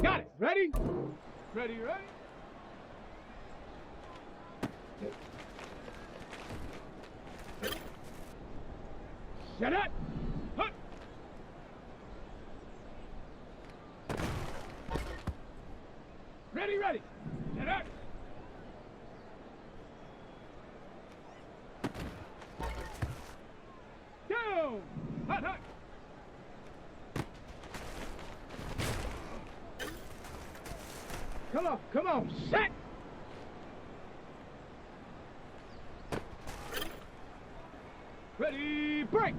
Got it. Ready? Ready, ready? Shut up! Hut. Ready, ready! Shut up! Go! Hut, hut! Come on, set! Ready, break!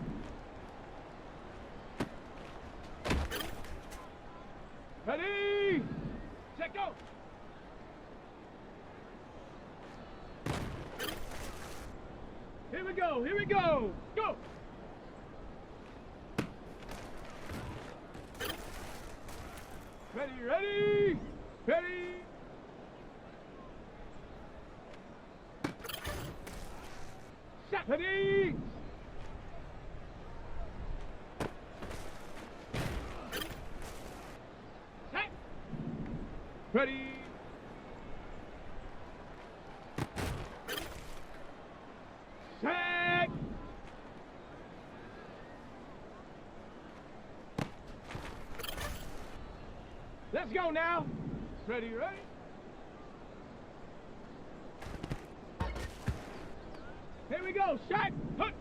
Ready, set, go! Here we go, go! Ready, ready, ready! Set, ready! Set! Ready! Set! Let's go now! Ready, ready? Here we go, shot! Hook!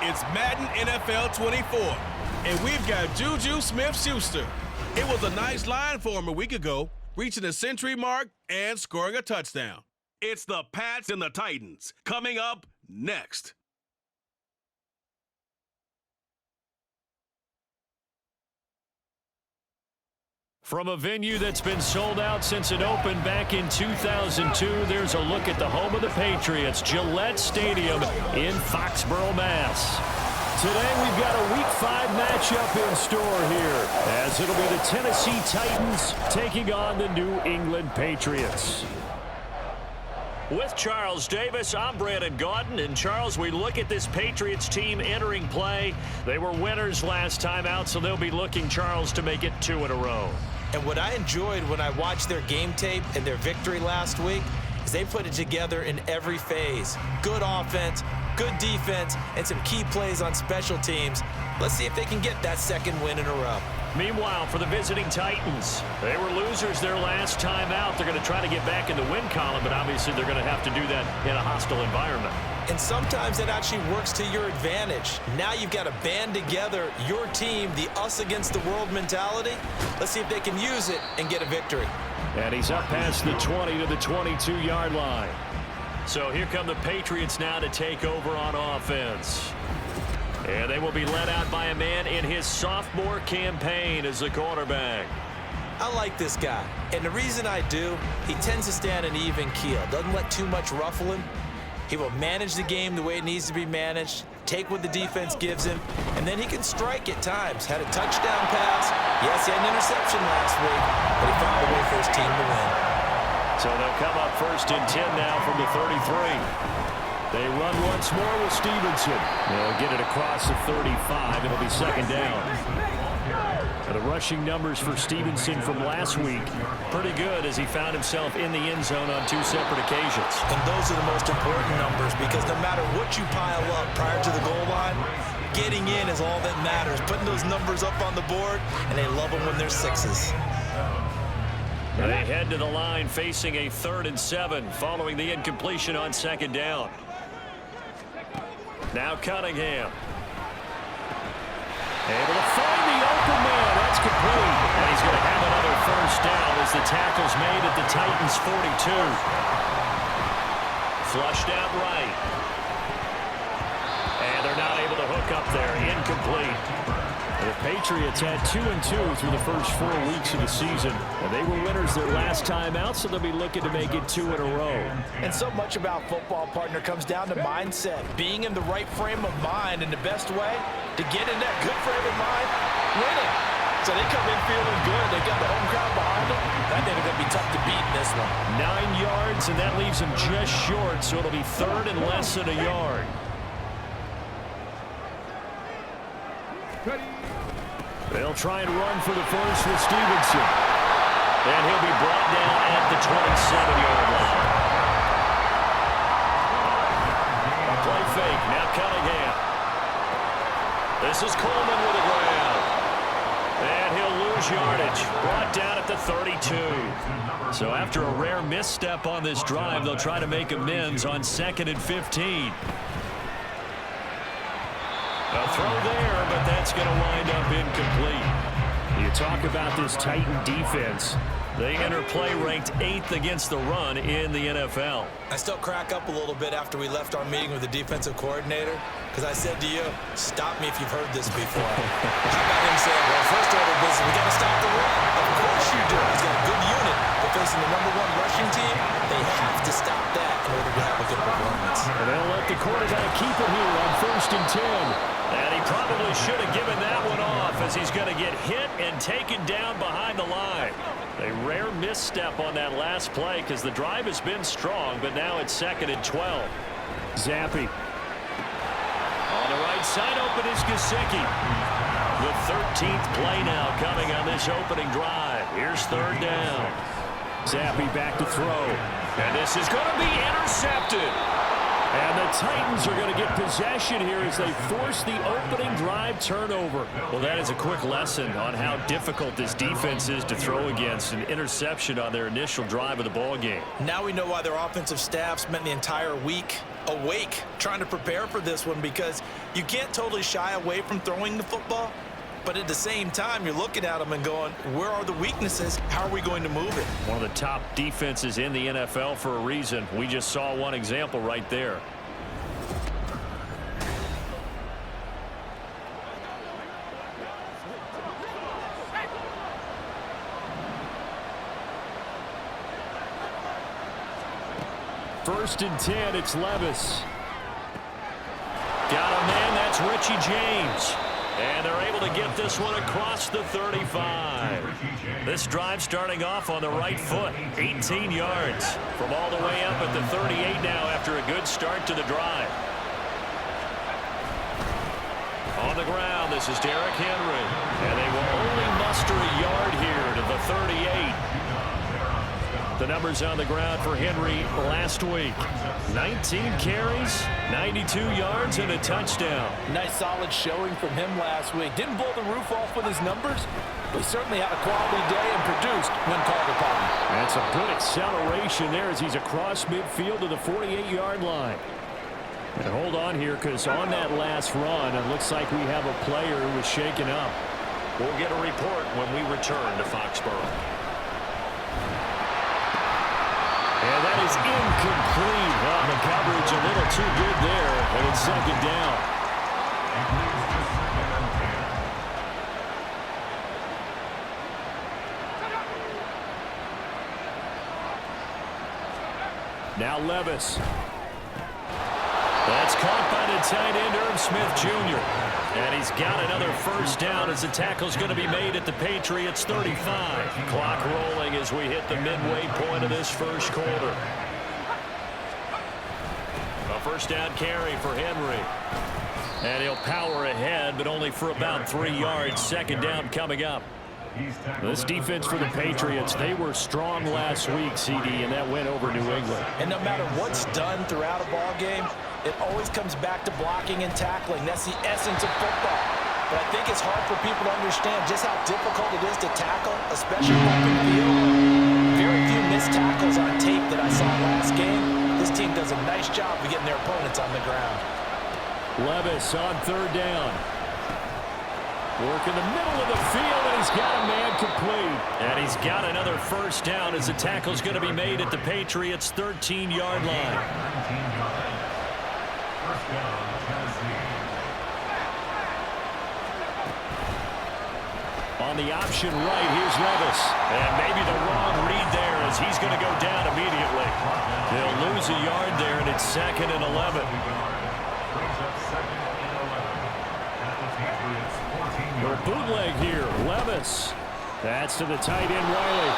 It's Madden NFL 24, and we've got Juju Smith-Schuster. It was a nice line for him a week ago, reaching the century mark and scoring a touchdown. It's the Pats and the Titans, coming up next. From a venue that's been sold out since it opened back in 2002, there's a look at the home of the Patriots, Gillette Stadium in Foxborough, Mass. Today we've got a Week 5 matchup in store here, as it'll be the Tennessee Titans taking on the New England Patriots. With Charles Davis, I'm Brandon Gaudin. And Charles, we look at this Patriots team entering play. They were winners last time out, so they'll be looking, Charles, to make it 2 in a row. And what I enjoyed when I watched their game tape and their victory last week is they put it together in every phase. Good offense, good defense, and some key plays on special teams. Let's see if they can get that second win in a row. Meanwhile, for the visiting Titans, they were losers their last time out. They're going to try to get back in the win column, but obviously they're going to have to do that in a hostile environment. And sometimes that actually works to your advantage. Now you've got to band together your team, the us against the world mentality. Let's see if they can use it and get a victory. And he's up past the 20 to the 22-yard line. So here come the Patriots now to take over on offense. And they will be led out by a man in his sophomore campaign as the quarterback. I like this guy. And the reason I do, he tends to stay on an even keel. Doesn't let too much ruffle him. He will manage the game the way it needs to be managed, take what the defense gives him, and then he can strike at times. Had a touchdown pass. Yes, he had an interception last week, but he found a way for his team to win. So they'll come up 1st and 10 now from the 33. They run once more with Stevenson. They'll get it across the 35. It'll be 2nd down. The rushing numbers for Stevenson from last week, pretty good as he found himself in the end zone on 2 separate occasions. And those are the most important numbers because no matter what you pile up prior to the goal line, getting in is all that matters. Putting those numbers up on the board, and they love them when they're 6s. They head to the line facing a 3rd and 7 following the incompletion on 2nd down. Now Cunningham. Able to find the open man. That's complete. And he's going to have another 1st down as the tackle's made at the Titans' 42. Flushed out right. And they're not able to hook up there. Incomplete. The Patriots had 2-2 through the first 4 weeks of the season. And they were winners their last time out, so they'll be looking to make it 2 in a row. And so much about football, partner, comes down to mindset. Being in the right frame of mind, and the best way to get in that good frame of mind, winning. So they come in feeling good. They got the home crowd behind them. I think they're going to be tough to beat in this one. 9 yards, and that leaves them just short, so it'll be 3rd and less than a yard. Ready. They'll try and run for the first with Stevenson. And he'll be brought down at the 27-yard line. A play fake. Now Cunningham. This is Coleman with a grab. And he'll lose yardage. Brought down at the 32. So after a rare misstep on this drive, they'll try to make amends on 2nd and 15. A throw there, but that's going to wind up incomplete. You talk about this Titan defense. They enter play ranked 8th against the run in the NFL. I still crack up a little bit after we left our meeting with the defensive coordinator because I said to you, stop me if you've heard this before. How about him saying, well, first order of business, we got to stop the run. Of course you do. He's got a good unit. They're facing the #1 rushing team. They have to stop that in order to have a good performance. And they'll let the quarterback keep it here on 1st and 10. And he probably should have given that one off as he's going to get hit and taken down behind the line. A rare misstep on that last play because the drive has been strong, but now it's 2nd and 12. Zappi. On the right side, open is Gesicki. The 13th play now coming on this opening drive. Here's 3rd down. Zappi back to throw. And this is going to be intercepted. And the Titans are going to get possession here as they force the opening drive turnover. Well, that is a quick lesson on how difficult this defense is to throw against. An interception on their initial drive of the ball game. Now we know why their offensive staff spent the entire week awake trying to prepare for this one, because you can't totally shy away from throwing the football. But at the same time, you're looking at them and going, where are the weaknesses? How are we going to move it? One of the top defenses in the NFL for a reason. We just saw one example right there. First and 10, it's Levis. Got a man, that's Richie James. And they're able to get this one across the 35. This drive starting off on the right foot. 18 yards from all the way up at the 38 now after a good start to the drive. On the ground, this is Derrick Henry. And they will only muster a yard here to the 38. The numbers on the ground for Henry last week. 19 carries, 92 yards, and a touchdown. Nice solid showing from him last week. Didn't blow the roof off with his numbers, but he certainly had a quality day and produced when called upon. That's a good acceleration there as he's across midfield to the 48-yard line. And hold on here, because on that last run, it looks like we have a player who was shaken up. We'll get a report when we return to Foxborough. And that is incomplete. Well, the coverage a little too good there, and it's second down. Now Levis. That's caught by the tight end, Irv Smith Jr. And he's got another first down as the tackle's going to be made at the Patriots 35. Clock rolling as we hit the midway point of this first quarter. A first down carry for Henry. And he'll power ahead, but only for about 3 yards. Second down coming up. This defense for the Patriots, they were strong last week, CD, and that went over New England. And no matter what's done throughout a ball game, it always comes back to blocking and tackling. That's the essence of football. But I think it's hard for people to understand just how difficult it is to tackle, especially open field. Very few missed tackles on tape that I saw last game. This team does a nice job of getting their opponents on the ground. Levis on third down. Work in the middle of the field, and he's got a man complete. And he's got another first down as the tackle's going to be made at the Patriots' 13-yard line. On the option right, here's Levis. And maybe the wrong read there as he's going to go down immediately. They'll lose a yard there, and it's 2nd and 11. A bootleg here, Levis. That's to the tight end, Riley.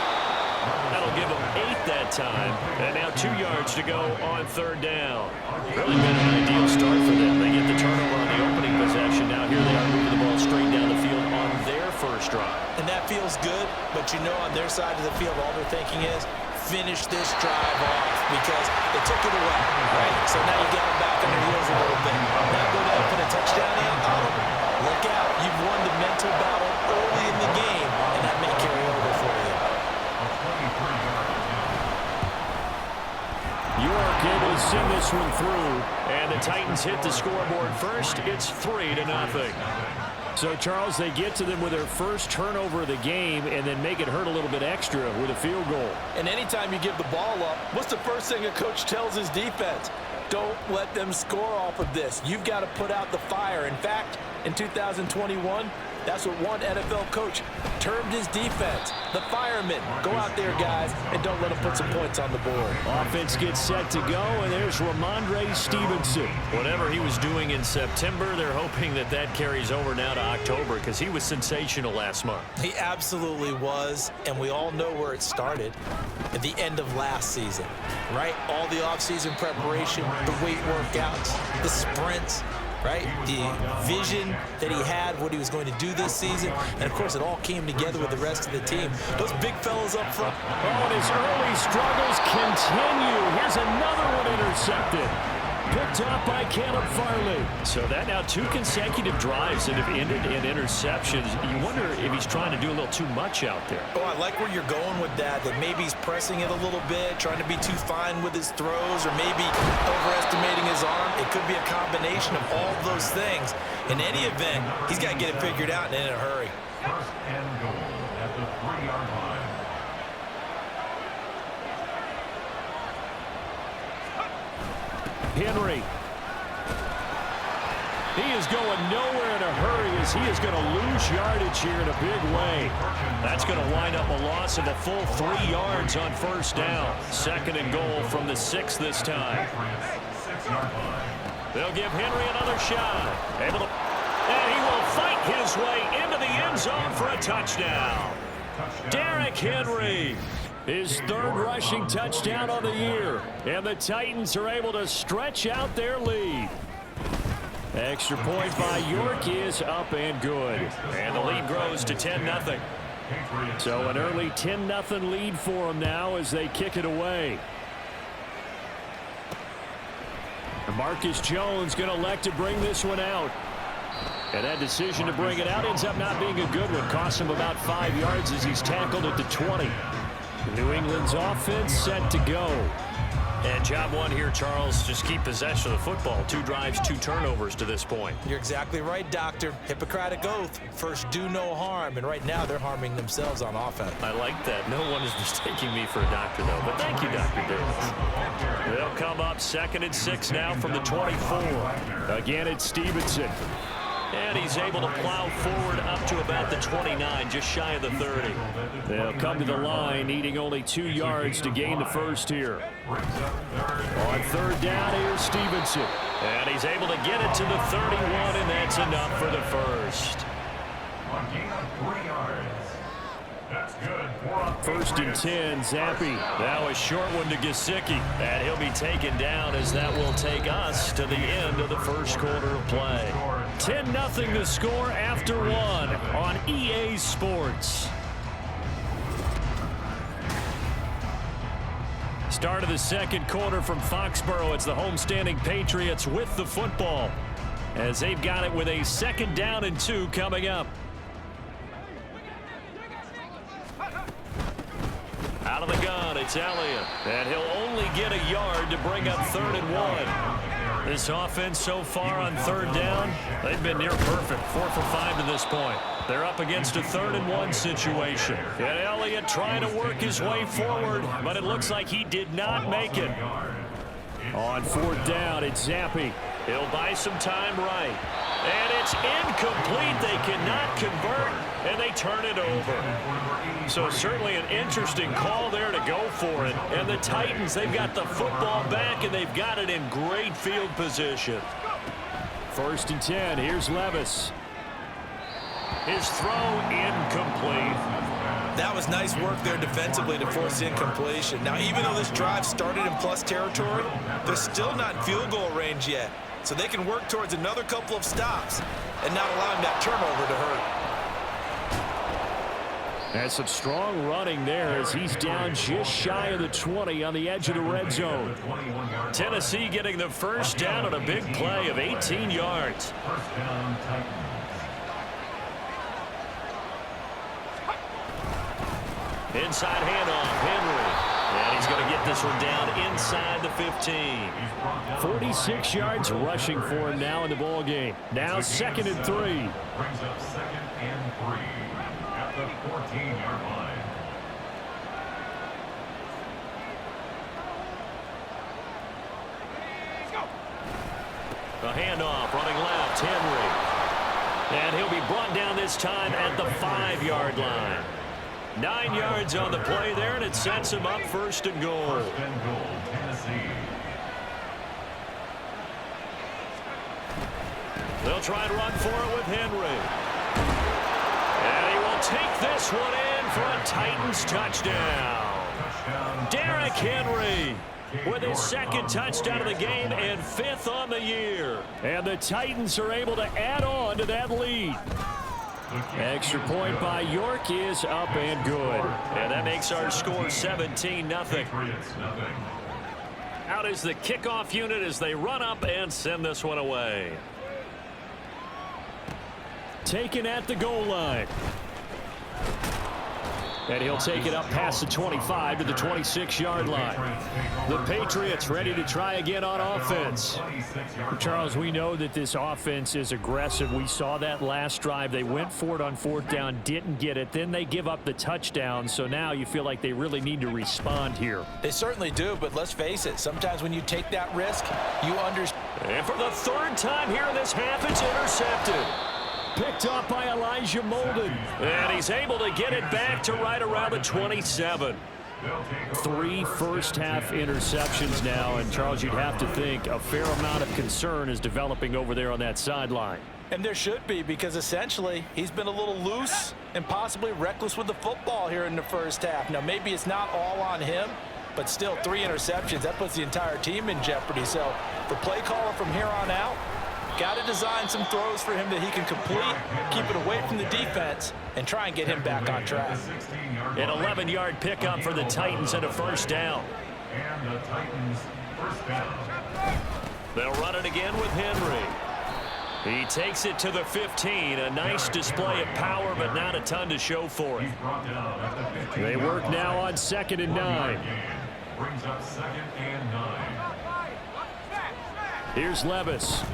That'll give him 8 that time. And now 2 yards to go on third down. Really been an ideal start for them. They get the turnover on the opening possession. Now here they are moving the ball straight down the field on their first drive. And that feels good, but you know on their side of the field, all they're thinking is, finish this drive off because they took it away, right? So now you got them back on their heels a little bit. Now go down and put a touchdown in. Oh, look out. You've won the mental battle early in the game, and that may carry over for you. York able to send this one through, and the Titans hit the scoreboard first. It's 3-0. So, Charles, they get to them with their first turnover of the game and then make it hurt a little bit extra with a field goal. And anytime you give the ball up, what's the first thing a coach tells his defense? Don't let them score off of this. You've got to put out the fire. In fact, in 2021, that's what one NFL coach termed his defense. The firemen. Go out there, guys, and don't let them put some points on the board. Offense gets set to go, and there's Ramondre Stevenson. Whatever he was doing in September, they're hoping that that carries over now to October because he was sensational last month. He absolutely was, and we all know where it started at the end of last season, right? All the offseason preparation, the weight workouts, the sprints, right? The vision that he had, what he was going to do this season. And, of course, it all came together with the rest of the team. Those big fellas up front. Oh, and his early struggles continue. Here's another one intercepted. Picked up by Caleb Farley. So that now 2 consecutive drives that have ended in interceptions. You wonder if he's trying to do a little too much out there. Oh, I like where you're going with that maybe he's pressing it a little bit, trying to be too fine with his throws, or maybe overestimating his arm. It could be a combination of all of those things. In any event, he's got to get it figured out and in a hurry. First and goal at the 3-yard line. Henry. He is going nowhere in a hurry as he is going to lose yardage here in a big way. That's going to wind up a loss of a full 3 yards on first down. 2nd and goal from the 6 this time. They'll give Henry another shot. Able to his way into the end zone for a touchdown. Derrick Henry, his third rushing touchdown of the year. And the Titans are able to stretch out their lead. Extra point by York is up and good. And the lead grows to 10-0. So an early 10-0 lead for them now as they kick it away. Marcus Jones going to elect to bring this one out. And that decision to bring it out ends up not being a good one. Costs him about 5 yards as he's tackled at the 20. New England's offense set to go. And job one here, Charles, just keep possession of the football. 2 drives, 2 turnovers to this point. You're exactly right, Doctor. Hippocratic oath. First, do no harm. And right now, they're harming themselves on offense. I like that. No one is mistaking me for a doctor, though. But thank you, Dr. Davis. They'll come up 2nd and 6 now from the 24. Again, it's Stevenson. And he's able to plow forward up to about the 29, just shy of the 30. They'll come to the line, needing only 2 yards to gain the first here. On 3rd down, here's Stevenson. And he's able to get it to the 31, and that's enough for the first. On gain of 3 yards. That's good. 1st and 10, Zappi. Now a short one to Gesicki. And he'll be taken down as that will take us to the end of the first quarter of play. 10-0 the score after 1 on EA Sports. Start of the second quarter from Foxborough. It's the homestanding Patriots with the football as they've got it with a 2nd down and 2 coming up. Out of the gun, it's Elliott. And he'll only get a yard to bring up 3rd and 1. This offense so far on 3rd down, they've been near perfect. 4 for 5 to this point. They're up against a 3rd and 1 situation. And Elliott trying to work his way forward, but it looks like he did not make it. On 4th down, it's Zappi. He'll buy some time right. And it's incomplete. They cannot convert, and they turn it over. So certainly an interesting call there to go for it. And the Titans, they've got the football back, and they've got it in great field position. 1st and 10. Here's Levis. His throw incomplete. That was nice work there defensively to force incompletion. Now, even though this drive started in plus territory, they're still not in field goal range yet. So they can work towards another couple of stops and not allowing that turnover to hurt. And some strong running there as he's down just shy of the 20 on the edge of the red zone. Tennessee getting the first down on a big play of 18 yards. First down, Titans. Inside handoff, Henry. And he's going to get this one down inside the 15. 46 yards rushing for him now in the ball game. Now 2nd and 3. Brings up 2nd and 3 at the 14-yard line. A handoff, running left, Henry. And he'll be brought down this time at the 5-yard line. 9 yards on the play there, and it sets him up 1st and goal. 1st and goal, Tennessee. They'll try and run for it with Henry. And he will take this one in for a Titans touchdown. Derrick Henry with his 2nd touchdown of the game and 5th on the year. And the Titans are able to add on to that lead. Extra point by York is up and good. And that makes our score 17-0. Out is the kickoff unit as they run up and send this one away. Taken at the goal line. And he'll take it up past the 25 to the 26-yard line. The Patriots ready to try again on offense. Charles, we know that this offense is aggressive. We saw that last drive. They went for it on 4th down, didn't get it. Then they give up the touchdown. So now you feel like they really need to respond here. They certainly do, but let's face it. Sometimes when you take that risk, you understand. And for the 3rd time here in this half, it's intercepted. Picked up by Elijah Molden. And he's able to get it back to right around the 27. 3 first-half interceptions now. And, Charles, you'd have to think a fair amount of concern is developing over there on that sideline. And there should be, because essentially he's been a little loose and possibly reckless with the football here in the first half. Now, maybe it's not all on him, but still 3 interceptions. That puts the entire team in jeopardy. So the play caller from here on out, got to design some throws for him that he can complete, keep it away from the defense, and try and get him back on track. An 11-yard pickup for the Titans and a first down. And the Titans first down. They'll run it again with Henry. He takes it to the 15. A nice display of power, but not a ton to show for it. They work now on 2nd and 9. Brings up 2nd and 9. Here's Levis.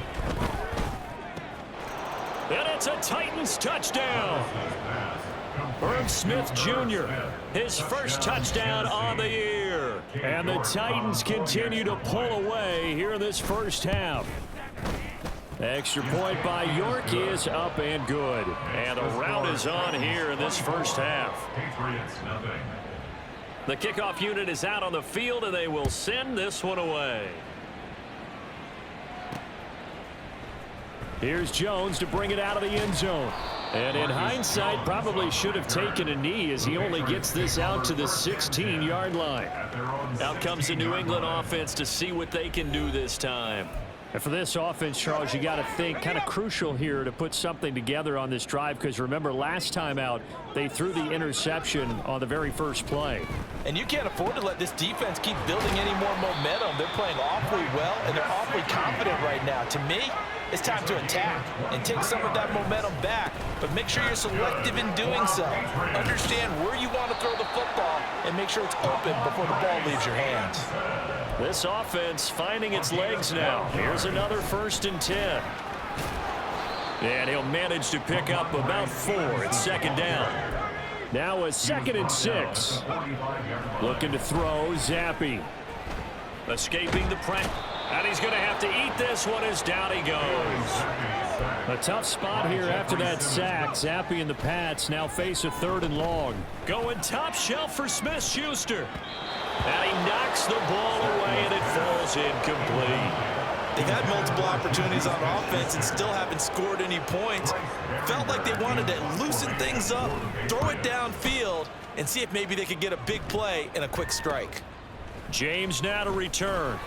And it's a Titans touchdown. Irv Smith Jr., his first touchdown on the year. And the Titans continue to pull away here in this first half. Extra point by York is up and good. And the rout is on here in this first half. Patriots nothing. The kickoff unit is out on the field, and they will send this one away. Here's Jones to bring it out of the end zone. And in hindsight, probably should have taken a knee as he only gets this out to the 16-yard line. Out comes the New England offense to see what they can do this time. And for this offense, Charles, you got to think kind of crucial here to put something together on this drive, because remember last time out they threw the interception on the very first play. And you can't afford to let this defense keep building any more momentum. They're playing awfully well, and they're awfully confident right now. To me, it's time to attack and take some of that momentum back, but make sure you're selective in doing so. Understand where you want to throw the football and make sure it's open before the ball leaves your hands. This offense finding its legs now. Here's another 1st and 10. And he'll manage to pick up about 4. It's 2nd down. Now a 2nd and 6. Looking to throw, Zappi. Escaping the press. And he's going to have to eat this one as down he goes. A tough spot here after that sack. Zappi and the Pats now face a 3rd and long. Going top shelf for Smith-Schuster. And he knocks the ball away, and it falls incomplete. They've had multiple opportunities on offense and still haven't scored any points. Felt like they wanted to loosen things up, throw it downfield, and see if maybe they could get a big play and a quick strike. James now to return.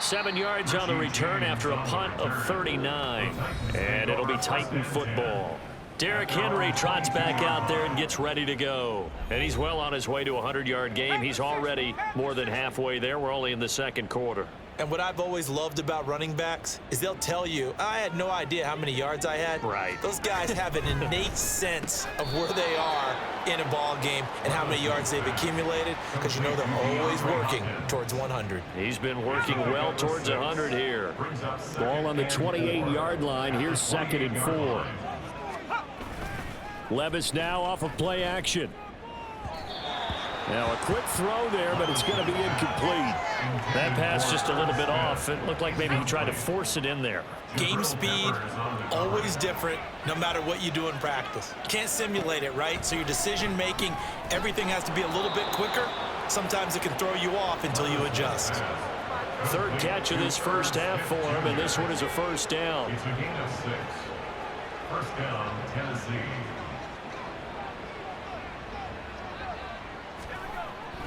7 yards on the return after a punt of 39. And it'll be Titan football. Derrick Henry trots back out there and gets ready to go. And he's well on his way to a 100-yard game. He's already more than halfway there. We're only in the 2nd quarter. And what I've always loved about running backs is they'll tell you, I had no idea how many yards I had. Right. Those guys have an innate sense of where they are in a ball game and how many yards they've accumulated, because you know they're always working towards 100. He's been working well towards 100 here. Ball on the 28-yard line. Here's 2nd and 4. Levis now off of play action. Now a quick throw there, but it's going to be incomplete. That pass just a little bit off. It looked like maybe he tried to force it in there. Game speed, always different, no matter what you do in practice. You can't simulate it, right? So your decision making, everything has to be a little bit quicker. Sometimes it can throw you off until you adjust. 3rd catch of this first half for him, and this one is a first down. It's a gain of 6. First down, Tennessee.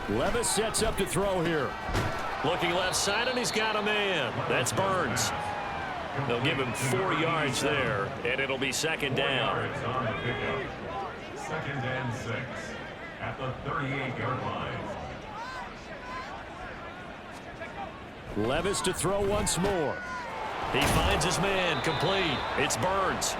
Levis sets up to throw here. Looking left side, and he's got a man. That's Burns. They'll give him 4 yards there, and it'll be 2nd down. 2nd and 6 at the 38-yard line. Levis to throw once more. He finds his man, complete. It's Burns.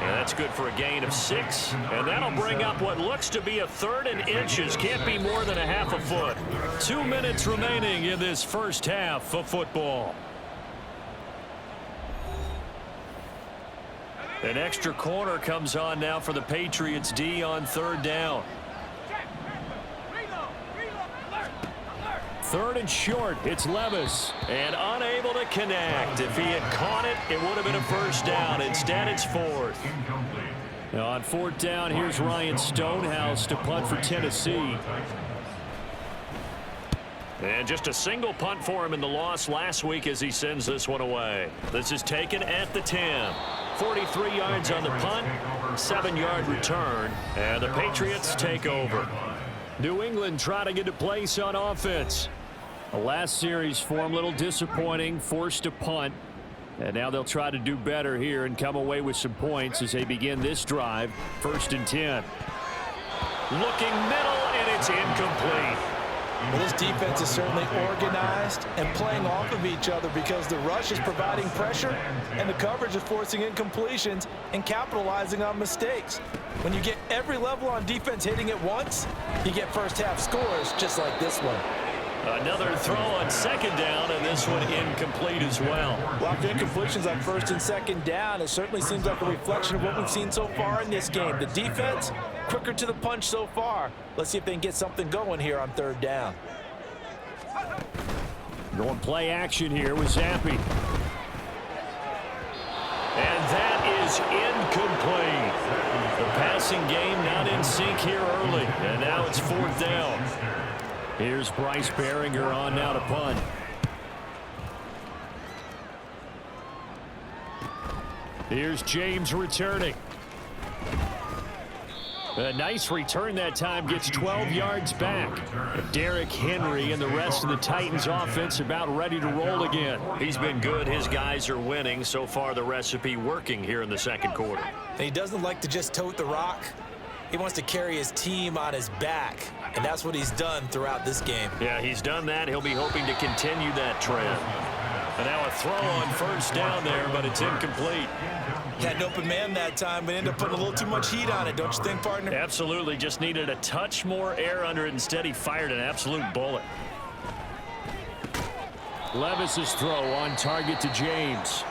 And that's good for a gain of 6. And that'll bring up what looks to be a 3rd and inches. Can't be more than a half a foot. 2 minutes remaining in this first half of football. An extra corner comes on now for the Patriots D on 3rd down. 3rd and short. It's Levis. And unable to connect. If he had caught it, it would have been a first down. Instead, it's 4th. Now on 4th down, here's Ryan Stonehouse to punt for Tennessee. And just a single punt for him in the loss last week as he sends this one away. This is taken at the 10. 43 yards on the punt, 7-yard return, and the Patriots take over. New England trying to get a place on offense. The last series for them, a little disappointing, forced to punt. And now they'll try to do better here and come away with some points as they begin this drive. 1st and 10. Looking middle, and it's incomplete. Well, this defense is certainly organized and playing off of each other because the rush is providing pressure and the coverage is forcing incompletions and capitalizing on mistakes. When you get every level on defense hitting at once, you get first half scores just like this one. Another throw on 2nd down, and this one incomplete as well. Well, after incompletions on 1st and 2nd down, it certainly seems like a reflection of what we've seen so far in this game. The defense, quicker to the punch so far. Let's see if they can get something going here on 3rd down. Going play action here with Zampi. And that is incomplete. The passing game not in sync here early, and now it's 4th down. Here's Bryce Behringer on now to punt. Here's James returning. A nice return that time, gets 12 yards back. Derrick Henry and the rest of the Titans offense about ready to roll again. He's been good. His guys are winning. So far, the recipe working here in the 2nd quarter. And he doesn't like to just tote the rock. He wants to carry his team on his back, and that's what he's done throughout this game. Yeah, he's done that. He'll be hoping to continue that trend. And now a throw on 1st down there, but it's incomplete. Had an open man that time, but ended up putting a little too much heat on it, don't you think, partner? Absolutely. Just needed a touch more air under it. Instead, he fired an absolute bullet. Levis's throw on target to James.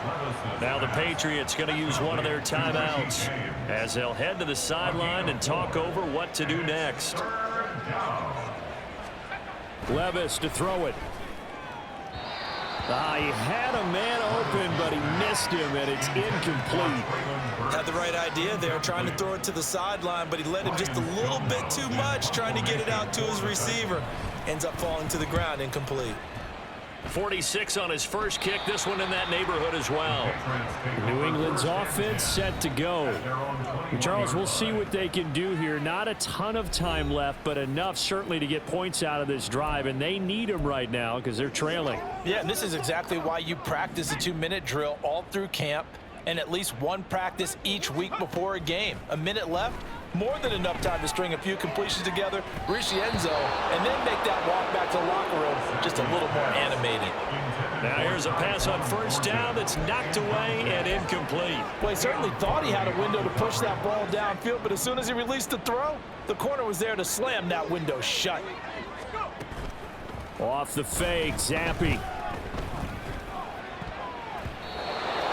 Now the Patriots going to use one of their timeouts as they'll head to the sideline and talk over what to do next. Levis to throw it. He had a man open, but he missed him, and it's incomplete. Had the right idea there, trying to throw it to the sideline, but he let him just a little bit too much, trying to get it out to his receiver. Ends up falling to the ground, incomplete. 46 on his first kick. This one in that neighborhood as well. New England's offense set to go. Charles, we'll see what they can do here. Not a ton of time left, but enough certainly to get points out of this drive, and they need them right now because they're trailing. Yeah, and this is exactly why you practice a 2-minute drill all through camp and at least one practice each week before a game. A minute left, more than enough time to string a few completions together, reach the end zone, and then make that walk back to the locker room just a little more animated. Now here's a pass on 1st down that's knocked away and incomplete. Well, he certainly thought he had a window to push that ball downfield, but as soon as he released the throw, the corner was there to slam that window shut. Off the fake, Zampi.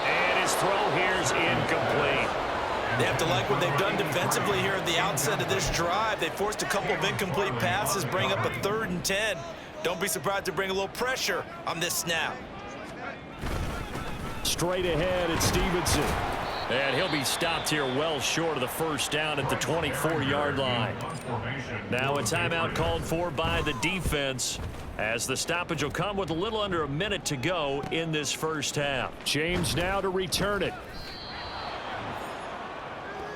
And his throw here's incomplete. They have to like what they've done defensively here at the outset of this drive. They forced a couple of incomplete passes, bring up a 3rd and 10. Don't be surprised to bring a little pressure on this snap. Straight ahead, it's Stevenson. And he'll be stopped here well short of the 1st down at the 24-yard line. Now a timeout called for by the defense as the stoppage will come with a little under a minute to go in this 1st half. James now to return it.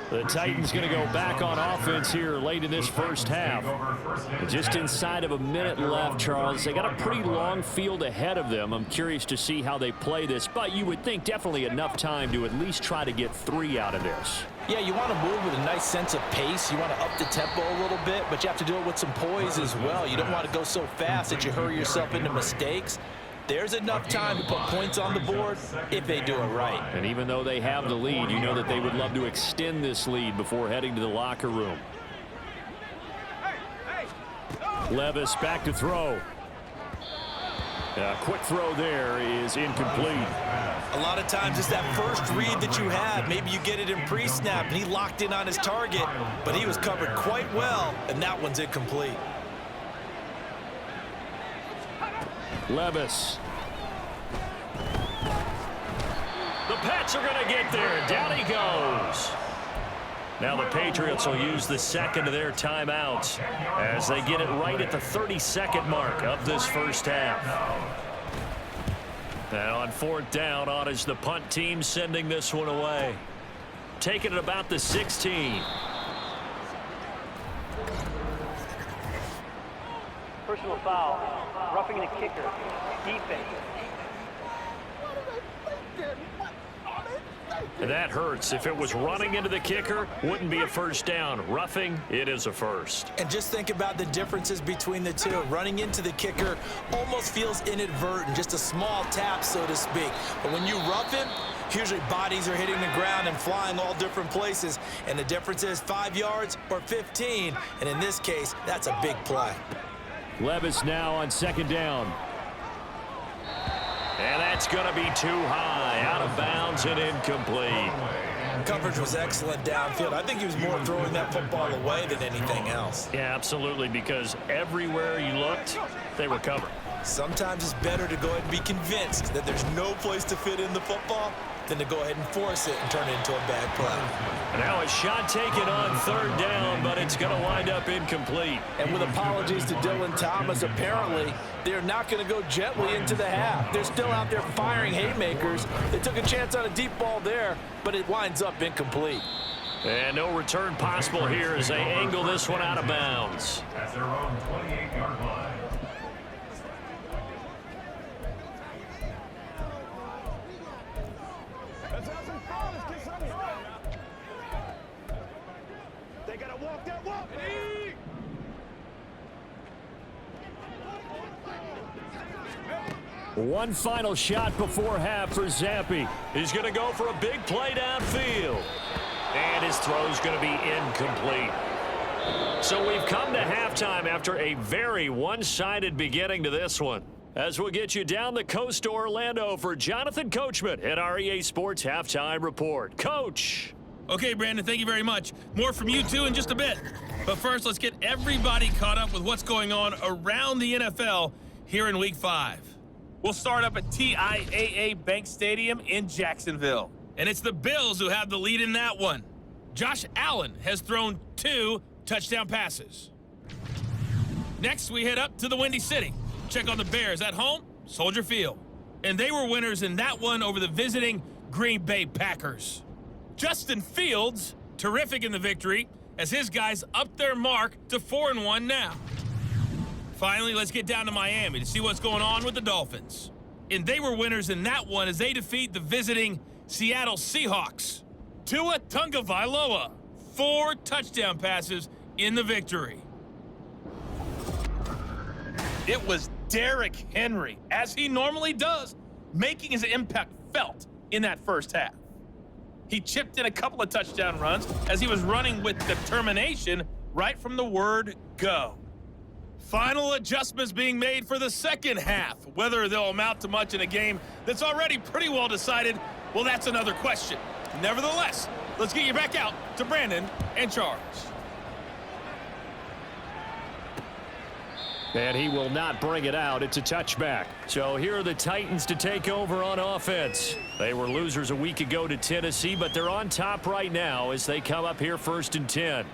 The Titans going to go back on offense here late in this 1st half. Just inside of a minute left, Charles. They got a pretty long field ahead of them. I'm curious to see how they play this, but you would think definitely enough time to at least try to get 3 out of this. Yeah, you want to move with a nice sense of pace. You want to up the tempo a little bit, but you have to do it with some poise as well. You don't want to go so fast that you hurry yourself into mistakes. There's enough time to put points on the board if they do it right. And even though they have the lead, you know that they would love to extend this lead before heading to the locker room. Levis back to throw. A quick throw there is incomplete. A lot of times it's that first read that you had. Maybe you get it in pre-snap, and he locked in on his target, but he was covered quite well, and that one's incomplete. Levis. The Pats are going to get there. Down he goes. Now the Patriots will use the 2nd of their timeouts as they get it right at the 32nd mark of this 1st half. And on 4th down, on is the punt team sending this one away. Taking it about the 16. Personal foul. Roughing the kicker. Defense. And that hurts. If it was running into the kicker, wouldn't be a first down. Roughing, it is a first. And just think about the differences between the two. Running into the kicker almost feels inadvertent, just a small tap, so to speak. But when you rough him, usually bodies are hitting the ground and flying all different places. And the difference is 5 yards or 15. And in this case, that's a big play. Levis now on 2nd down. And that's going to be too high, out of bounds and incomplete. Coverage was excellent downfield. I think he was more throwing that football away than anything else. Yeah, absolutely, because everywhere you looked, they were covered. Sometimes it's better to go ahead and be convinced that there's no place to fit in the football than to go ahead and force it and turn it into a bad play. Now a shot taken on 3rd down, but it's going to wind up incomplete. And with apologies to Dylan Thomas, apparently they're not going to go gently into the half. They're still out there firing haymakers. They took a chance on a deep ball there, but it winds up incomplete. And no return possible here as they angle this one out of bounds. At their own 28-yard line. They got to walk that walk. One final shot before half for Zampi. He's going to go for a big play downfield. And his throw's going to be incomplete. So we've come to halftime after a very one-sided beginning to this one. As we'll get you down the coast to Orlando for Jonathan Coachman at our EA Sports Halftime Report. Coach. Okay, Brandon, thank you very much. More from you two in just a bit. But first, let's get everybody caught up with what's going on around the NFL here in Week 5. We'll start up at TIAA Bank Stadium in Jacksonville. And it's the Bills who have the lead in that one. Josh Allen has thrown 2 touchdown passes. Next, we head up to the Windy City. Check on the Bears at home, Soldier Field. And they were winners in that one over the visiting Green Bay Packers. Justin Fields, terrific in the victory, as his guys upped their mark to 4-1 now. Finally, let's get down to Miami to see what's going on with the Dolphins. And they were winners in that one as they defeat the visiting Seattle Seahawks. Tua Tagovailoa, 4 touchdown passes in the victory. It was Derrick Henry, as he normally does, making his impact felt in that first half. He chipped in a couple of touchdown runs as he was running with determination right from the word go. Final adjustments being made for the second half. Whether they'll amount to much in a game that's already pretty well decided, well, that's another question. Nevertheless, let's get you back out to Brandon and Charles. And he will not bring it out. It's a touchback. So here are the Titans to take over on offense. They were losers a week ago to Tennessee, but they're on top right now as they come up here 1st and 10.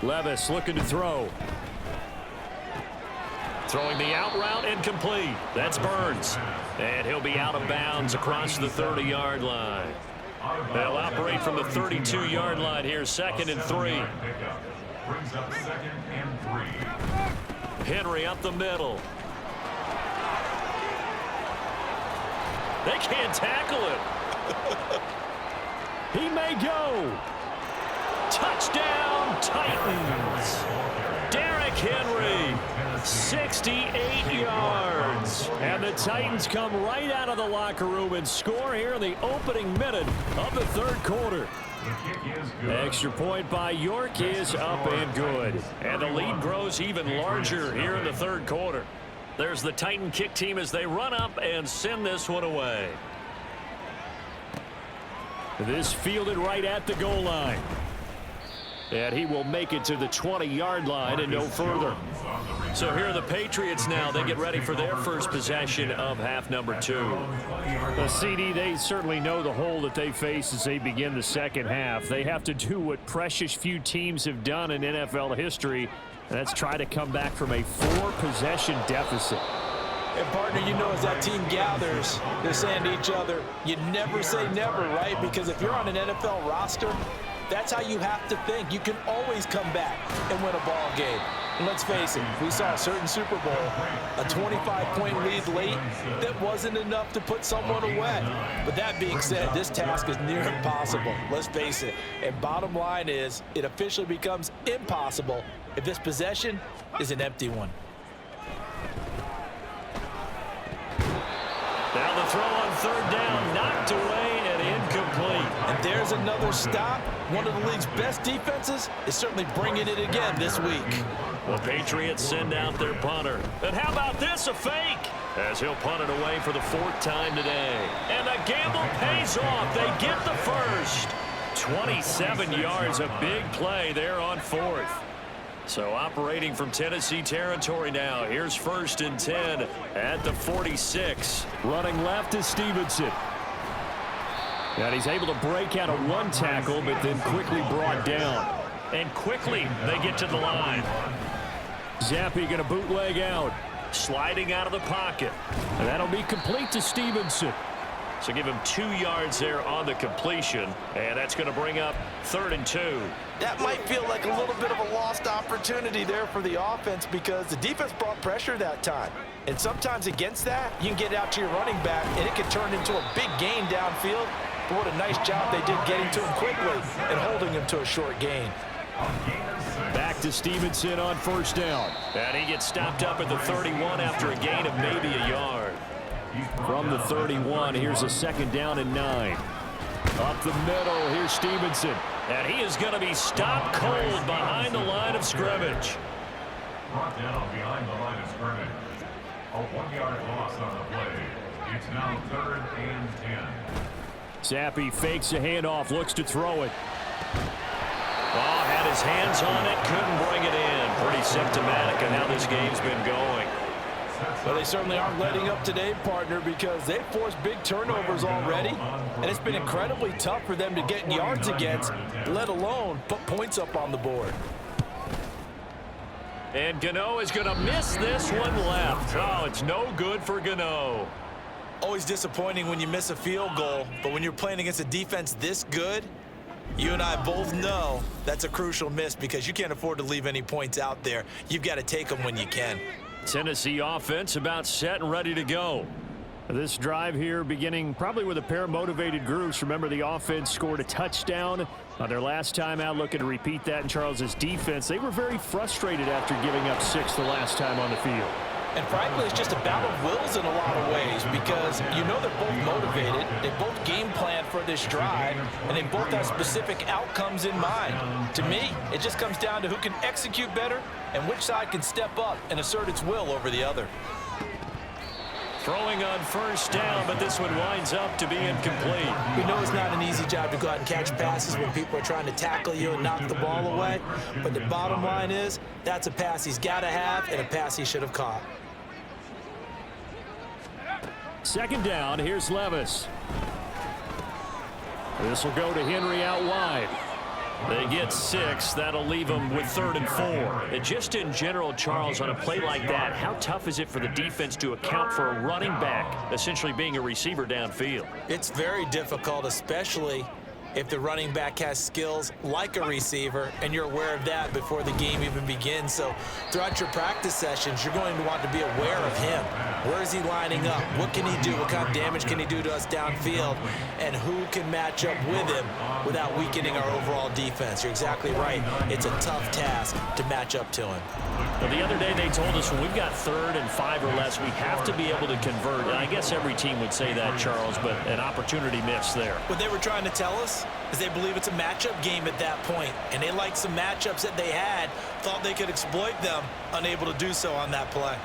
Levis looking to throw. Throwing the out route incomplete. That's Burns. And he'll be out of bounds across the 30-yard line. They'll operate from the 32-yard line here, 2nd and 3. Brings up 2nd and 3. Henry up the middle. They can't tackle him. He may go. Touchdown, Titans. Derrick Henry, 68 yards. And the Titans come right out of the locker room and score here in the opening minute of the 3rd quarter. Extra point by York is up and good. And the lead grows even larger here in the 3rd quarter. There's the Titan kick team as they run up and send this one away. This fielded right at the goal line. And he will make it to the 20-yard line and no further. So here are the Patriots now. They get ready for their first possession of half number 2. The CD, they certainly know the hole that they face as they begin the second half. They have to do what precious few teams have done in NFL history, and that's try to come back from a 4-possession deficit. And partner, you know, as that team gathers, they're saying to each other, you never say never, right? Because if you're on an NFL roster, that's how you have to think. You can always come back and win a ball game. And let's face it, we saw a certain Super Bowl, a 25-point lead late that wasn't enough to put someone away. But that being said, this task is near impossible. Let's face it. And bottom line is, it officially becomes impossible if this possession is an empty one. Now the throw on third down, knocked away and incomplete. And there's another stop. One of the league's best defenses is certainly bringing it again this week. The Patriots send out their punter. And how about this, a fake? As he'll punt it away for the 4th time today. And the gamble pays off. They get the first. 27 yards, a big play there on 4th. So operating from Tennessee territory now. Here's 1st and 10 at the 46. Running left is Stevenson. And he's able to break out of 1 tackle, but then quickly brought down. And quickly they get to the line. Zappi going to bootleg out. Sliding out of the pocket. And that'll be complete to Stevenson. So give him 2 yards there on the completion. And that's going to bring up 3rd and 2. That might feel like a little bit of a lost opportunity there for the offense because the defense brought pressure that time. And sometimes against that, you can get out to your running back, and it can turn into a big gain downfield. But what a nice job they did getting to him quickly and holding him to a short gain. Back to Stevenson on 1st down. And he gets stopped up at the 31 after a gain of maybe a yard. From the 31, here's a 2nd down and 9. Up the middle, here's Stevenson. And he is going to be stopped cold behind the line of scrimmage. Brought down behind the line of scrimmage. A 1-yard loss on the play. It's now 3rd and 10. Zappi fakes a handoff, looks to throw it. Oh, had his hands on it, couldn't bring it in. Pretty symptomatic of how this game's been going. Well, they certainly aren't letting up today, partner, because they've forced big turnovers already, and it's been incredibly tough for them to get yards against, let alone put points up on the board. And Gano is going to miss this one left. Oh, it's no good for Gano. Always disappointing when you miss a field goal, but when you're playing against a defense this good, you and I both know that's a crucial miss because you can't afford to leave any points out there. You've got to take them when you can. Tennessee offense about set and ready to go. This drive here beginning probably with a pair of motivated groups. Remember, the offense scored a touchdown on their last time out. Looking to repeat that in Charles's defense. They were very frustrated after giving up 6 the last time on the field. And frankly, it's just a battle of wills in a lot of ways because you know they're both motivated, they both game plan for this drive, and they both have specific outcomes in mind. To me, it just comes down to who can execute better and which side can step up and assert its will over the other. Throwing on 1st down, but this one winds up to be incomplete. We know it's not an easy job to go out and catch passes when people are trying to tackle you and knock the ball away, but the bottom line is that's a pass he's got to have and a pass he should have caught. 2nd down, here's Levis. This will go to Henry out wide. They get 6. That'll leave them with 3rd and 4. And just in general, Charles, on a play like that, how tough is it for the defense to account for a running back essentially being a receiver downfield? It's very difficult, especially if the running back has skills like a receiver and you're aware of that before the game even begins. So throughout your practice sessions, you're going to want to be aware of him. Where is he lining up? What can he do? What kind of damage can he do to us downfield? And who can match up with him without weakening our overall defense? You're exactly right. It's a tough task to match up to him. Well, the other day they told us when we've got 3rd and 5 or less, we have to be able to convert. And I guess every team would say that, Charles, but an opportunity missed there. What they were trying to tell us is they believe it's a matchup game at that point, and they liked some matchups that they had, thought they could exploit them, unable to do so on that play.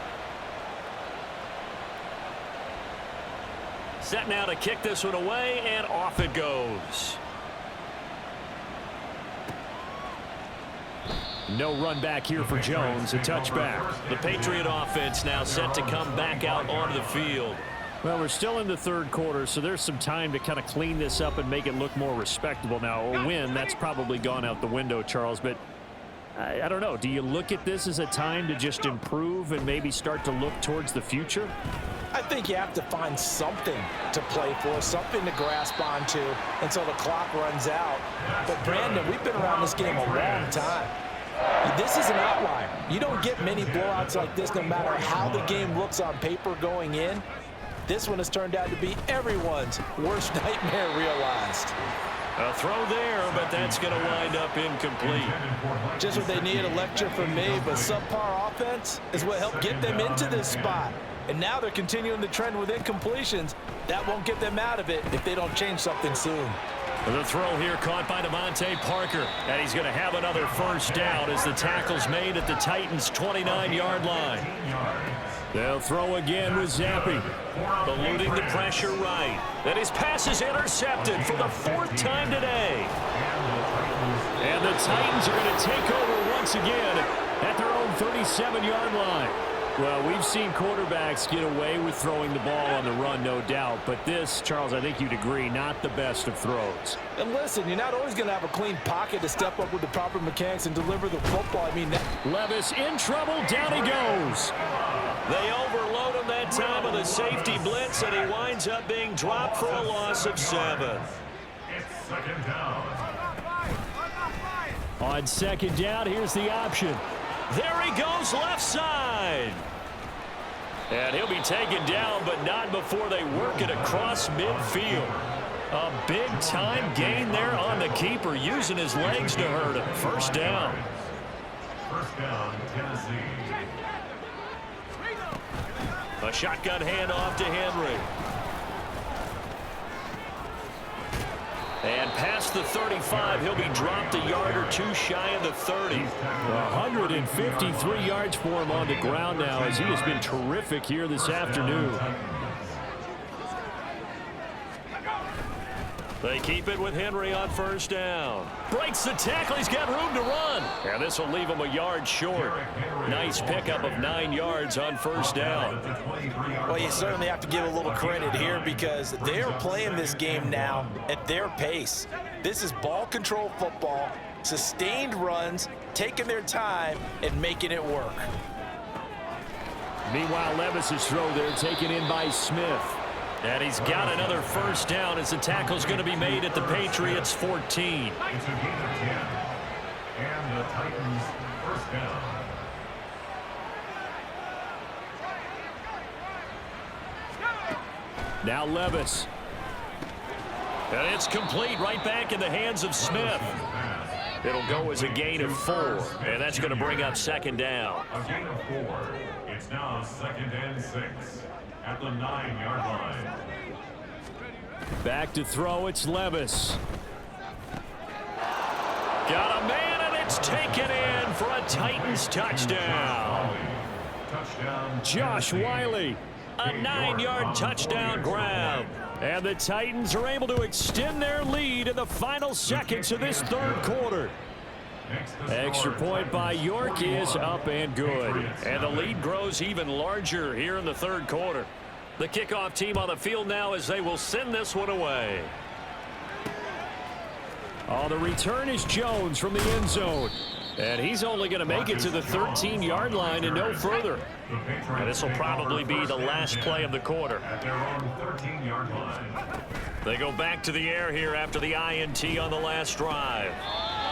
Set now to kick this one away, and off it goes. No run back here for Jones, a touchback. The Patriot offense now set to come back out onto the field. Well, we're still in the third quarter, so there's some time to kind of clean this up and make it look more respectable. Now, a win, that's probably gone out the window, Charles, but I don't know. Do you look at this as a time to just improve and maybe start to look towards the future? I think you have to find something to play for, something to grasp onto until the clock runs out. But, Brandon, we've been around this game a long time. This is an outlier. You don't get many blowouts like this no matter how the game looks on paper going in. This one has turned out to be everyone's worst nightmare realized. A throw there, but that's going to wind up incomplete. Just what they need, a lecture from me, but subpar offense is what helped get them into this spot. And now they're continuing the trend with incompletions. That won't get them out of it if they don't change something soon. The throw here caught by Devontae Parker, and he's going to have another first down as the tackle's made at the Titans' 29-yard line. They'll throw again with Zappi. Eluding the pressure right. And his pass is intercepted for the fourth time today. And the Titans are going to take over once again at their own 37-yard line. Well, we've seen quarterbacks get away with throwing the ball on the run, no doubt. But this, Charles, I think you'd agree, not the best of throws. And listen, you're not always going to have a clean pocket to step up with the proper mechanics and deliver the football. I mean, Levis in trouble. Down he goes. They overload him that time with a safety blitz, and he winds up being dropped for a loss of 7. It's second down. On second down, here's the option. There he goes left side. And he'll be taken down, but not before they work it across midfield. A big-time gain there on the keeper, using his legs to hurt him. First down. First down, Tennessee. A shotgun handoff to Henry. And past the 35, he'll be dropped a yard or two shy of the 30. 153 yards for him on the ground now, as he has been terrific here this afternoon. They keep it with Henry on first down. Breaks the tackle. He's got room to run. And this will leave him a yard short. Nice pickup of 9 yards on first down. well, you certainly have to give a little credit here because they're playing this game now at their pace. This is ball control football, sustained runs, taking their time and making it work. Meanwhile, Levis's throw there taken in by Smith. And he's got another first down as the tackle's going to be made at the Patriots' 14. It's a gain of 10. And the Titans first down. Now Levis. And it's complete right back in the hands of Smith. It'll go as a gain of 4. And that's going to bring up second down. A gain of 4. It's now second and 6. At the 9-yard line. Back to throw, it's Levis. Got a man, and it's taken in for a Titans touchdown. Touchdown. Josh Wiley. A 9-yard touchdown grab. And the Titans are able to extend their lead in the final seconds of this third quarter. Extra point by York is up and good. And the lead grows even larger here in the third quarter. The kickoff team on the field now as they will send this one away. Oh, the return is Jones from the end zone. And he's only going to make it to the 13-yard line and no further. And this will probably be the last play of the quarter. At their own 13-yard line. They go back to the air here after the INT on the last drive.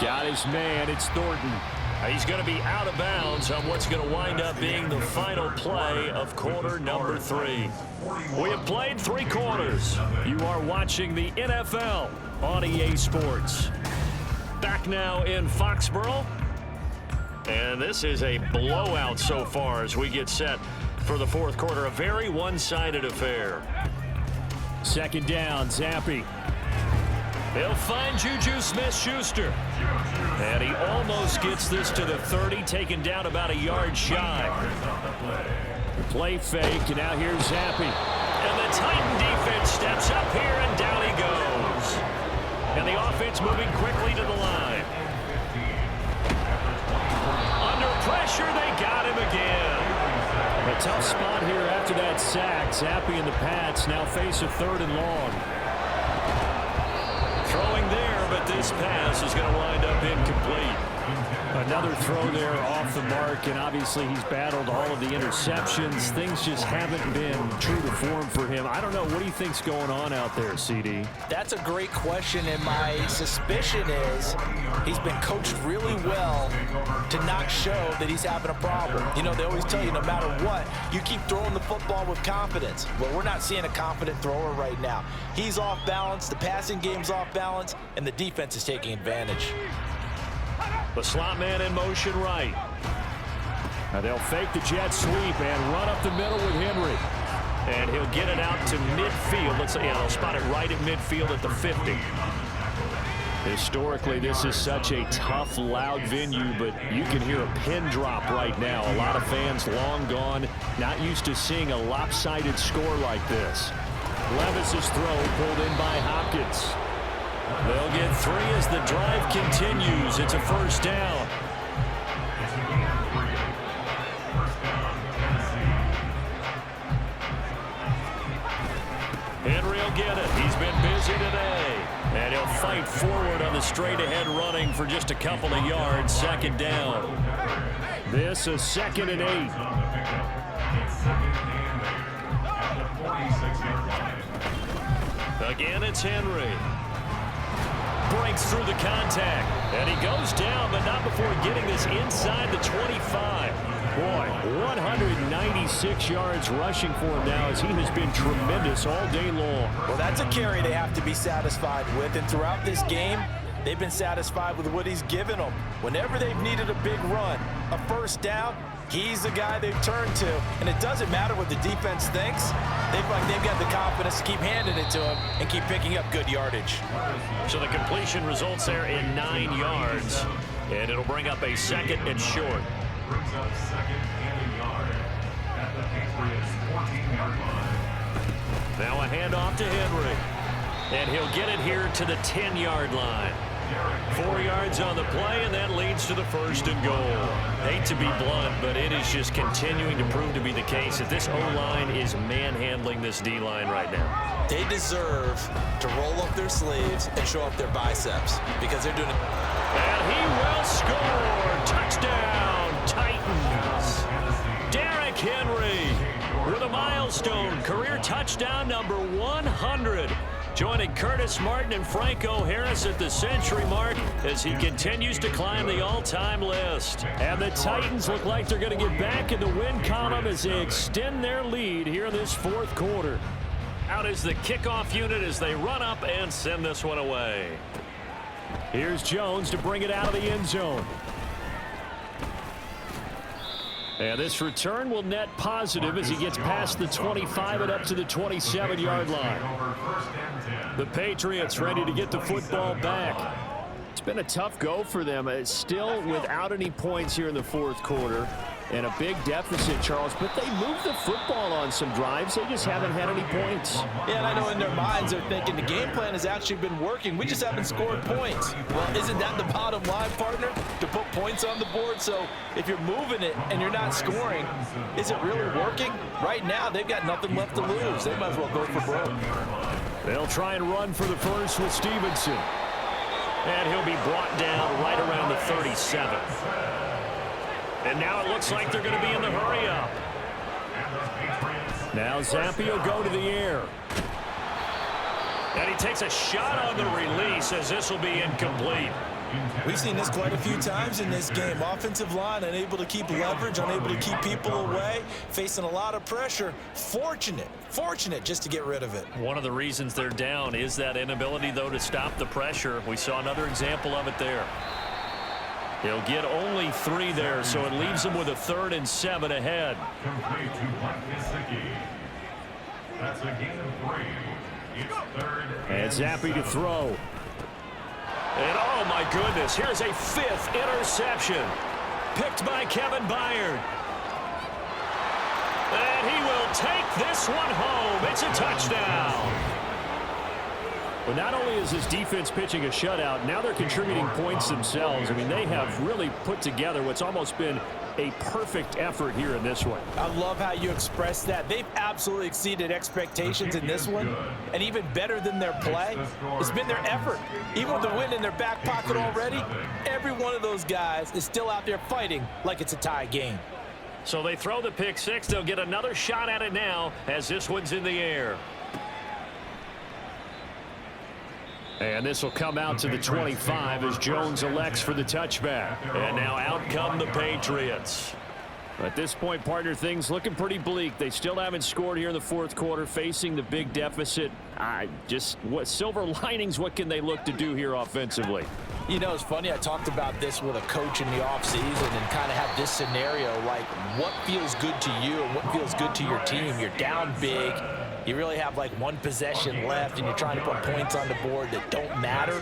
Got his man, it's Thornton. He's going to be out of bounds on what's going to wind up being the final play of quarter number 3. We have played 3 quarters. You are watching the NFL on EA Sports. Back now in Foxborough. And this is a blowout so far as we get set for the fourth quarter. A very one-sided affair. Second down, Zappi. They'll find Juju Smith-Schuster. And he almost gets this to the 30, taken down about a yard shy. Play fake, and now here's Zappi. And the Titan defense steps up here, and down he goes. And the offense moving quickly to the line. pressure. They got him again. A tough spot here after that sack. Zappi and the Pats now face a 3rd and long. Throwing there, but this pass is going to wind up incomplete. Another throw there off the mark, and obviously he's battled all of the interceptions. Things just haven't been true to form for him. I don't know. What do you think's going on out there, CD? That's a great question, and my suspicion is he's been coached really well to not show that he's having a problem. You know, they always tell you no matter what, you keep throwing the football with confidence. Well, we're not seeing a confident thrower right now. He's off balance, the passing game's off balance, and the defense is taking advantage. The slot man in motion right. Now they'll fake the jet sweep and run up the middle with Henry. And he'll get it out to midfield. Let's say, yeah, they'll spot it right at midfield at the 50. Historically, this is such a tough, loud venue, but you can hear a pin drop right now. A lot of fans long gone, not used to seeing a lopsided score like this. Levis's throw pulled in by Hopkins. They'll get 3 as the drive continues. It's a 1st down. Henry will get it. He's been busy today. And he'll fight forward on the straight-ahead running for just a couple of yards. 2nd down. This is 2nd and 8. Again, it's Henry. Breaks through the contact. And he goes down, but not before getting this inside the 25. Boy, 196 yards rushing for him now as he has been tremendous all day long. Well, that's a carry they have to be satisfied with, and throughout this game, they've been satisfied with what he's given them. Whenever they've needed a big run, a 1st down, he's the guy they've turned to, and it doesn't matter what the defense thinks. They've got the confidence to keep handing it to him and keep picking up good yardage. So the completion results there in 9 yards, and it'll bring up a 2nd and short. Brings up 2nd and a yard at the Patriots' 14-yard line. Now a handoff to Henry, and he'll get it here to the 10-yard line. 4 yards on the play, and that leads to the 1st and goal. Hate to be blunt, but it is just continuing to prove to be the case that this O-line is manhandling this D-line right now. They deserve to roll up their sleeves and show up their biceps because they're doing it. And he will score. Touchdown, Titans. Derrick Henry with a milestone career touchdown number 100. Joining Curtis Martin and Franco Harris at the century mark as he continues to climb the all-time list. And the Titans look like they're going to get back in the win column as they extend their lead here in this 4th quarter. Out is the kickoff unit as they run up and send this one away. Here's Jones to bring it out of the end zone. And this return will net positive as he gets past the 25 and up to the 27-yard line. The Patriots ready to get the football back. It's been a tough go for them. It's still without any points here in the 4th quarter. And a big deficit, Charles, but they moved the football on some drives. They just haven't had any points. Yeah, and I know in their minds they're thinking the game plan has actually been working. We just haven't scored points. Well, isn't that the bottom line, partner? To put points on the board? So if you're moving it and you're not scoring, is it really working? Right now, they've got nothing left to lose. They might as well go for broke. They'll try and run for the 1st with Stevenson. And he'll be brought down right around the 37. And now it looks like they're going to be in the hurry-up. Now Zappi will go to the air. And he takes a shot on the release as this will be incomplete. We've seen this quite a few times in this game. Offensive line unable to keep leverage, unable to keep people away, facing a lot of pressure. Fortunate just to get rid of it. One of the reasons they're down is that inability, though, to stop the pressure. We saw another example of it there. He'll get only 3 there, so it leaves him with a 3rd and 7 ahead. Complete to Gesicki. That's a gain of 3. It's 3rd and Zappi to throw. And oh my goodness, here's a 5th interception. Picked by Kevin Byard. And he will take this one home. It's a touchdown. Well, not only is this defense pitching a shutout, now they're contributing points themselves. I mean, they have really put together what's almost been a perfect effort here in this one. I love how you express that. They've absolutely exceeded expectations in this one, and even better than their play, it's been their effort. Even with the win in their back pocket already, every one of those guys is still out there fighting like it's a tie game. So they throw the pick six. They'll get another shot at it now as this one's in the air. And this will come out to the 25 as Jones elects for the touchback. And now out come the Patriots. At this point, partner, things looking pretty bleak. They still haven't scored here in the fourth quarter, facing the big deficit. What silver linings, what can they look to do here offensively? You know, it's funny, I talked about this with a coach in the offseason and kind of had this scenario, like what feels good to you and what feels good to your team. You're down big. You really have like one possession left, and you're trying to put points on the board that don't matter,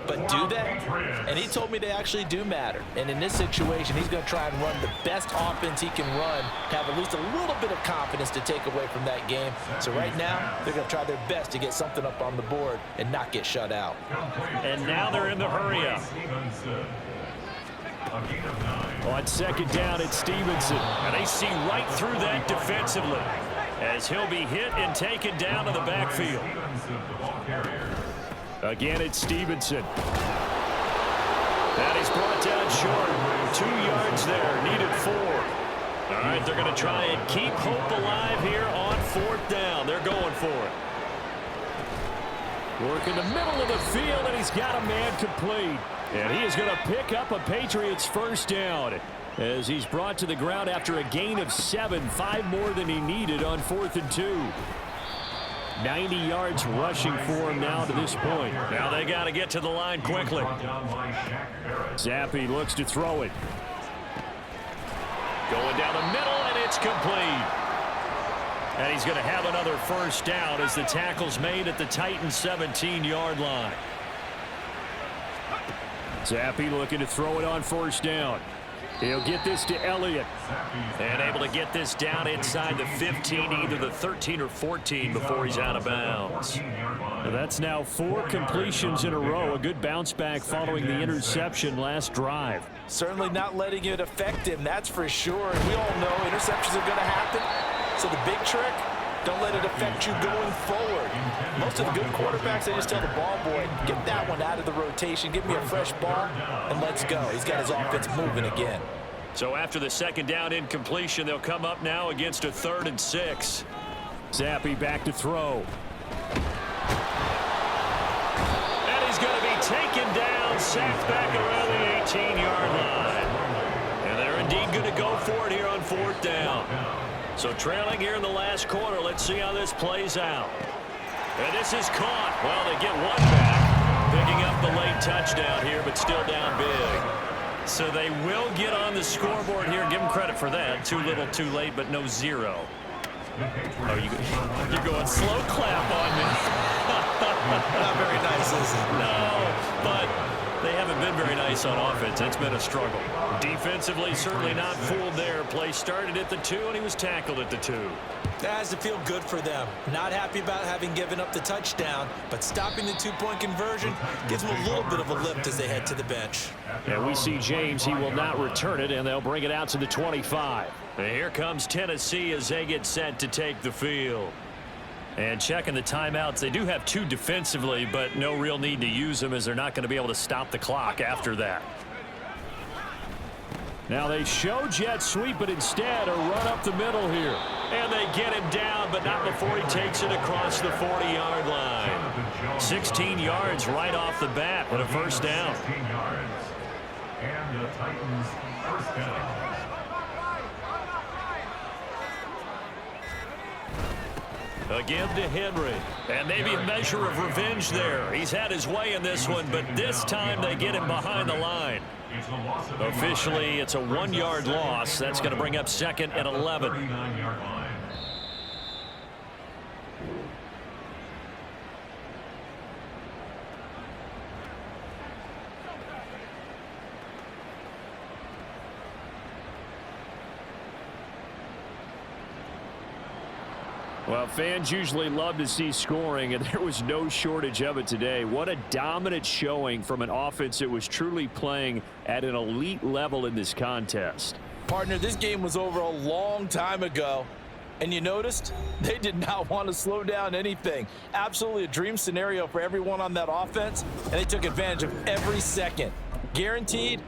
but do they? And he told me they actually do matter. And in this situation, he's going to try and run the best offense he can run to have at least a little bit of confidence to take away from that game. So right now, they're going to try their best to get something up on the board and not get shut out. And now they're in the hurry-up. On second down, it's Stevenson. And they see right through that defensively, as he'll be hit and taken down in the backfield. Again, it's Stevenson. And he's brought down short. 2 yards there, needed 4. All right, they're going to try and keep hope alive here on fourth down. They're going for it. Work in the middle of the field, and he's got a man complete. And he is going to pick up a Patriots first down as he's brought to the ground after a gain of 7, 5 more than he needed on 4th and 2. 90 yards rushing for him now to this point. Now they got to get to the line quickly. Zappi looks to throw it. Going down the middle, and it's complete. And he's going to have another first down as the tackle's made at the Titans' 17-yard line. Zappi looking to throw it on first down. He'll get this to Elliott. And able to get this down inside the 15, either the 13 or 14 before he's out of bounds. That's now 4 completions in a row. A good bounce back following the interception last drive. Certainly not letting it affect him, that's for sure. And we all know interceptions are going to happen. So the big trick, don't let it affect you going forward. Most of the good quarterbacks, they just tell the ball boy, get that one out of the rotation, give me a fresh ball, and let's go. He's got his offense moving again. So after the second down incompletion, they'll come up now against a 3rd and 6. Zappi back to throw. And he's going to be taken down, sacked back around the 18-yard line. And they're indeed going to go for it here on 4th down. So trailing here in the last quarter, let's see how this plays out. And this is caught. Well, they get one back, picking up the late touchdown here, but still down big. So they will get on the scoreboard here. Give them credit for that. Too little, too late, but no 0. Oh, you're going slow clap on me. Not very nice, is it? No, but they haven't been very nice on offense. It's been a struggle. Defensively, certainly not fooled there. Play started at the 2, and he was tackled at the 2. That has to feel good for them. Not happy about having given up the touchdown, but stopping the 2-point conversion gives them a little bit of a lift as they head to the bench. And we see James. He will not return it, and they'll bring it out to the 25. And here comes Tennessee as they get set to take the field. And checking the timeouts, they do have 2 defensively, but no real need to use them as they're not going to be able to stop the clock after that. Now they show jet sweep, but instead a run up the middle here. And they get him down, but not before he takes it across the 40-yard line. 16 yards right off the bat, but a first down. 16 yards. And the Titans first down. Again to Henry. And maybe a measure of revenge there. He's had his way in this one, but this time they get him behind the line. Officially, it's a 1-yard loss. That's going to bring up 2nd and 11. 39-yard line. Well, fans usually love to see scoring, and there was no shortage of it today. What a dominant showing from an offense that was truly playing at an elite level in this contest. Partner, this game was over a long time ago. And you noticed they did not want to slow down anything. Absolutely a dream scenario for everyone on that offense, and they took advantage of every second. Guaranteed